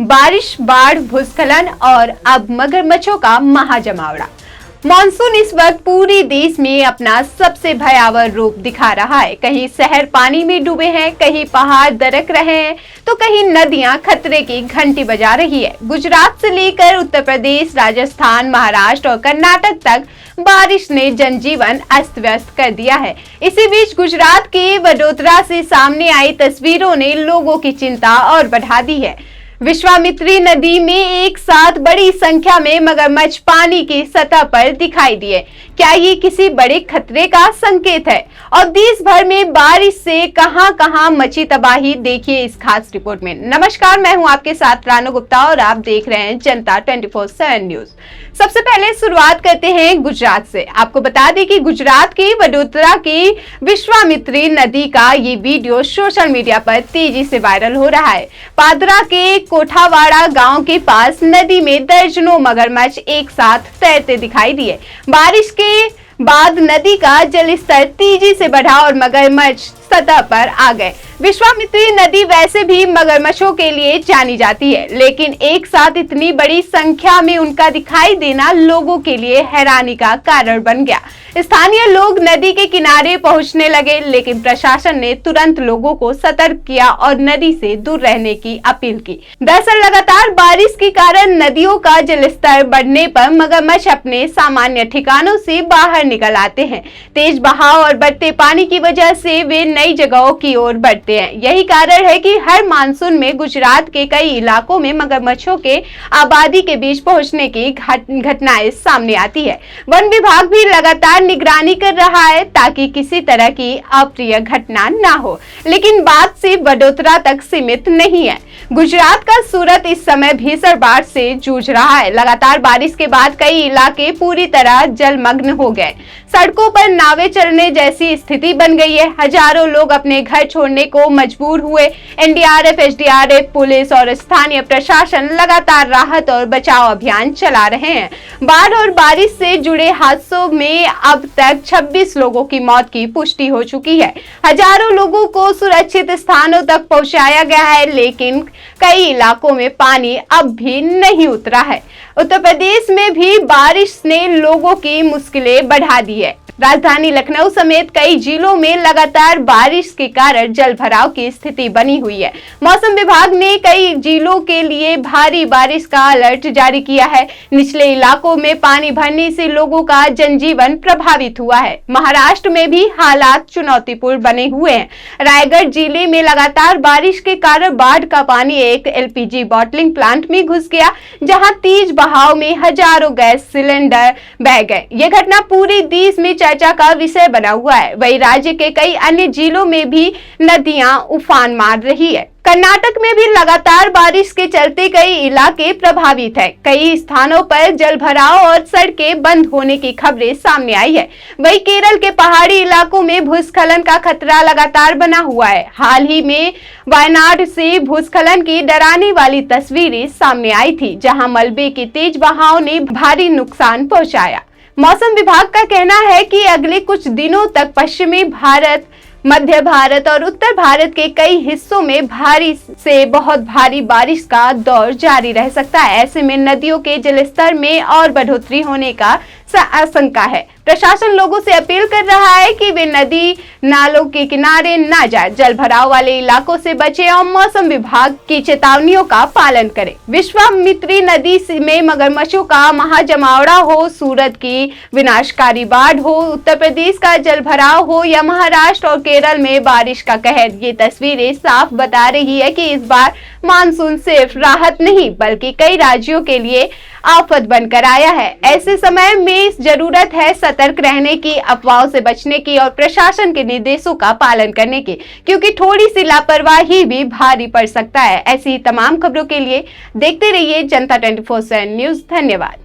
बारिश, बाढ़, भूस्खलन और अब मगरमच्छों का महाजमावड़ा। मॉनसून इस वक्त पूरे देश में अपना सबसे भयावह रूप दिखा रहा है। कहीं शहर पानी में डूबे हैं, कहीं पहाड़ दरक रहे हैं, तो कहीं नदियां खतरे की घंटी बजा रही है। गुजरात से लेकर उत्तर प्रदेश, राजस्थान, महाराष्ट्र और कर्नाटक तक बारिश ने जनजीवन अस्त व्यस्त कर दिया है। इसी बीच गुजरात के वडोदरा से सामने आई तस्वीरों ने लोगों की चिंता और बढ़ा दी है। विश्वामित्री नदी में एक साथ बड़ी संख्या में मगरमच्छ पानी की सतह पर दिखाई दिए। क्या ये किसी बड़े खतरे का संकेत है? और देश भर में बारिश से कहां-कहां मची तबाही, देखिए इस खास रिपोर्ट में। नमस्कार, मैं हूं आपके साथ रानू गुप्ता और आप देख रहे हैं जनता 24/7 न्यूज। सबसे पहले शुरुआत करते हैं गुजरात से। आपको बता दें कि गुजरात के वडोदरा की विश्वामित्री नदी का ये वीडियो सोशल मीडिया पर तेजी से वायरल हो रहा है। पादरा के कोठावाड़ा गांव के पास नदी में दर्जनों मगरमच्छ एक साथ तैरते दिखाई दिए। बारिश के बाद नदी का जलस्तर तेजी से बढ़ा और मगरमच्छ सतह पर आ गए। विश्वामित्री नदी वैसे भी मगरमच्छों के लिए जानी जाती है, लेकिन एक साथ इतनी बड़ी संख्या में उनका दिखाई देना लोगों के लिए हैरानी का कारण बन गया। स्थानीय लोग नदी के किनारे पहुंचने लगे, लेकिन प्रशासन ने तुरंत लोगों को सतर्क किया और नदी से दूर रहने की अपील की। दरअसल लगातार बारिश के कारण नदियों का जलस्तर बढ़ने पर मगरमच्छ अपने सामान्य ठिकानों से बाहर निकल आते हैं। तेज बहाव और बढ़ते पानी की वजह से वे नई जगहों की ओर बढ़ते हैं। यही कारण है कि हर मानसून में गुजरात के कई इलाकों में मगरमच्छों के आबादी के बीच पहुंचने की घटनाएं सामने आती है। वन विभाग भी लगातार निगरानी कर रहा है ताकि किसी तरह की अप्रिय घटना ना हो, लेकिन बात सिर्फ वडोदरा तक सीमित नहीं है। गुजरात का सूरत इस समय भीषण बाढ़ से जूझ रहा है। लगातार बारिश के बाद कई इलाके पूरी तरह जलमग्न हो गए। सड़कों पर नावें चलने जैसी स्थिति बन गई है। हजारों लोग अपने घर छोड़ने को मजबूर हुए। एनडीआरएफ, एसडीआरएफ, पुलिस और स्थानीय प्रशासन लगातार राहत और बचाव अभियान चला रहे हैं। बाढ़ और बारिश से जुड़े हादसों में अब तक 26 लोगों की मौत की पुष्टि हो चुकी है। हजारों लोगों को सुरक्षित स्थानों तक पहुंचाया गया है, लेकिन कई इलाकों में पानी अब भी नहीं उतरा है। उत्तर प्रदेश में भी बारिश ने लोगों की मुश्किलें बढ़ा दी है। राजधानी लखनऊ समेत कई जिलों में लगातार बारिश के कारण जल भराव की स्थिति बनी हुई है। मौसम विभाग ने कई जिलों के लिए भारी बारिश का अलर्ट जारी किया है। निचले इलाकों में पानी भरने से लोगों का जनजीवन प्रभावित हुआ है। महाराष्ट्र में भी हालात चुनौतीपूर्ण बने हुए हैं। रायगढ़ जिले में लगातार बारिश के कारण बाढ़ का पानी एक एलपीजी बॉटलिंग प्लांट में घुस गया, जहां तेज बहाव में हजारों गैस सिलेंडर बह गए। यह घटना पूरे देश में चर्चा का विषय बना हुआ है। वहीं राज्य के कई अन्य जिलों में भी नदियां उफान मार रही है। कर्नाटक में भी लगातार बारिश के चलते कई इलाके प्रभावित है। कई स्थानों पर जलभराव और सड़कें बंद होने की खबरें सामने आई है। वहीं केरल के पहाड़ी इलाकों में भूस्खलन का खतरा लगातार बना हुआ है। हाल ही में वायनाड से भूस्खलन की डराने वाली तस्वीरें सामने आई थी, जहां मलबे के तेज बहाव ने भारी नुकसान पहुंचाया। मौसम विभाग का कहना है कि अगले कुछ दिनों तक पश्चिमी भारत, मध्य भारत और उत्तर भारत के कई हिस्सों में भारी से बहुत भारी बारिश का दौर जारी रह सकता है। ऐसे में नदियों के जलस्तर में और बढ़ोतरी होने का आशंका है। प्रशासन लोगों से अपील कर रहा है कि वे नदी नालों के किनारे ना जाए, जल भराव वाले इलाकों से बचें और मौसम विभाग की चेतावनियों का पालन करें। विश्वामित्री नदी में मगरमच्छों का महाजमावड़ा हो, सूरत की विनाशकारी बाढ़ हो, उत्तर प्रदेश का जल भराव हो या महाराष्ट्र और केरल में बारिश का कहर, ये तस्वीरें साफ बता रही है कि इस बार मानसून सिर्फ राहत नहीं बल्कि कई राज्यों के लिए आफत बनकर आया है। ऐसे समय में जरूरत है सतर्क रहने की, अफवाहों से बचने की और प्रशासन के निर्देशों का पालन करने की, क्योंकि थोड़ी सी लापरवाही भी भारी पड़ सकता है। ऐसी तमाम खबरों के लिए देखते रहिए जनता 24/7 न्यूज। धन्यवाद।